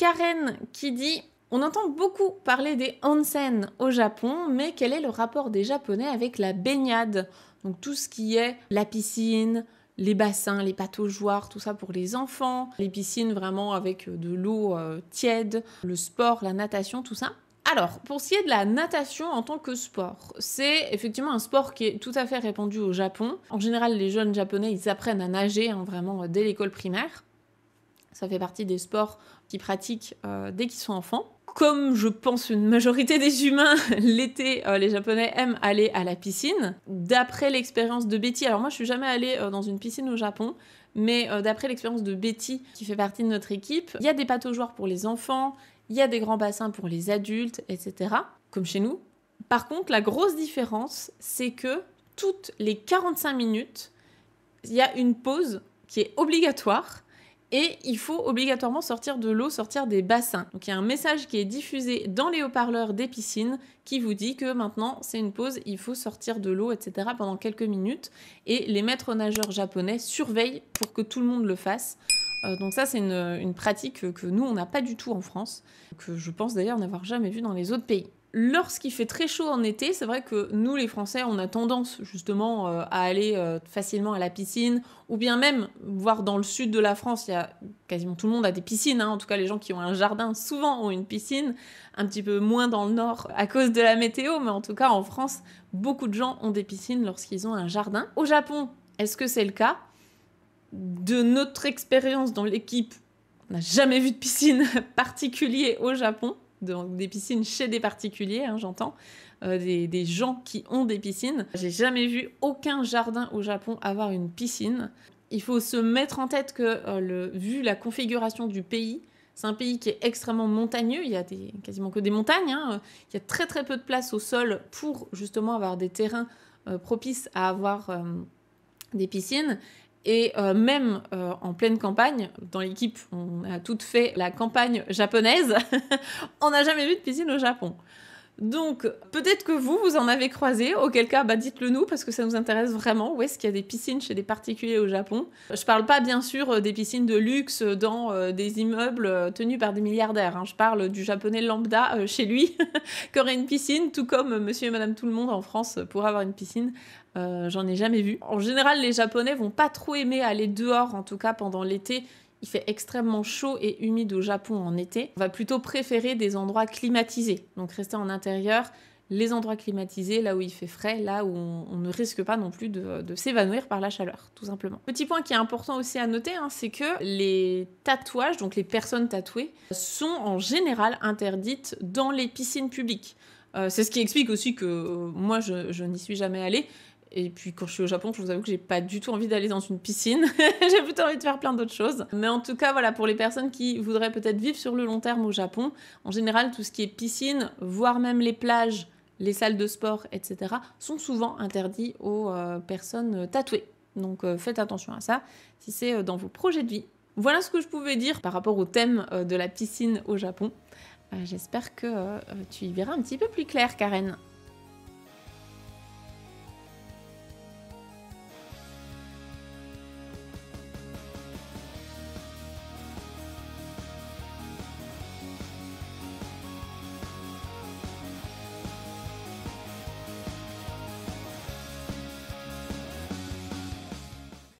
Karen qui dit: on entend beaucoup parler des onsen au Japon, mais quel est le rapport des Japonais avec la baignade? Donc tout ce qui est la piscine, les bassins, les pataugeoires, tout ça pour les enfants, les piscines vraiment avec de l'eau tiède, le sport, la natation, tout ça. Alors, pour ce qui est de la natation en tant que sport, c'est effectivement un sport qui est tout à fait répandu au Japon. En général, les jeunes japonais, ils apprennent à nager vraiment dès l'école primaire. Ça fait partie des sports qu'ils pratiquent dès qu'ils sont enfants. Comme je pense une majorité des humains, l'été, les Japonais aiment aller à la piscine. D'après l'expérience de Betty, alors moi je suis jamais allée dans une piscine au Japon, mais d'après l'expérience de Betty, qui fait partie de notre équipe, il y a des pataugeoires pour les enfants, il y a des grands bassins pour les adultes, etc. Comme chez nous. Par contre, la grosse différence, c'est que toutes les 45 minutes, il y a une pause qui est obligatoire. Et il faut obligatoirement sortir de l'eau, sortir des bassins. Donc il y a un message qui est diffusé dans les haut-parleurs des piscines qui vous dit que maintenant c'est une pause, il faut sortir de l'eau, etc. pendant quelques minutes. Et les maîtres nageurs japonais surveillent pour que tout le monde le fasse. Donc ça c'est une pratique que nous on n'a pas du tout en France, que je pense d'ailleurs n'avoir jamais vu dans les autres pays. Lorsqu'il fait très chaud en été, c'est vrai que nous, les Français, on a tendance justement à aller facilement à la piscine, ou bien même, voire dans le sud de la France, il y a quasiment tout le monde a des piscines, hein. En tout cas les gens qui ont un jardin souvent ont une piscine, un petit peu moins dans le nord à cause de la météo, mais en tout cas en France, beaucoup de gens ont des piscines lorsqu'ils ont un jardin. Au Japon, est-ce que c'est le cas? De notre expérience dans l'équipe, on n'a jamais vu de piscine particulière au Japon. Donc des piscines chez des particuliers, hein, j'entends, des gens qui ont des piscines. J'ai jamais vu aucun jardin au Japon avoir une piscine. Il faut se mettre en tête que, vu la configuration du pays, c'est un pays qui est extrêmement montagneux, il y a quasiment que des montagnes, hein. Il y a très très peu de place au sol pour justement avoir des terrains propices à avoir des piscines. Et même en pleine campagne, dans l'équipe, on a toutes fait la campagne japonaise, on n'a jamais vu de piscine au Japon. Donc, peut-être que vous en avez croisé, auquel cas, dites-le nous, parce que ça nous intéresse vraiment. Où est-ce qu'il y a des piscines chez des particuliers au Japon? Je parle pas, bien sûr, des piscines de luxe dans des immeubles tenus par des milliardaires, hein. Je parle du japonais lambda chez lui, qui aurait une piscine, tout comme monsieur et madame tout le monde en France pour avoir une piscine. J'en ai jamais vu. En général, les Japonais vont pas trop aimer aller dehors, en tout cas pendant l'été. Il fait extrêmement chaud et humide au Japon en été. On va plutôt préférer des endroits climatisés. Donc rester en intérieur, les endroits climatisés, là où il fait frais, là où on ne risque pas non plus de s'évanouir par la chaleur, tout simplement. Petit point qui est important aussi à noter, hein, c'est que les tatouages, donc les personnes tatouées, sont en général interdites dans les piscines publiques. C'est ce qui explique aussi que moi, je n'y suis jamais allée. Et puis quand je suis au Japon, je vous avoue que j'ai pas du tout envie d'aller dans une piscine. J'ai plutôt envie de faire plein d'autres choses. Mais en tout cas, voilà, pour les personnes qui voudraient peut-être vivre sur le long terme au Japon, en général, tout ce qui est piscine, voire même les plages, les salles de sport, etc., sont souvent interdits aux personnes tatouées. Donc faites attention à ça si c'est dans vos projets de vie. Voilà ce que je pouvais dire par rapport au thème de la piscine au Japon. J'espère que tu y verras un petit peu plus clair, Karen.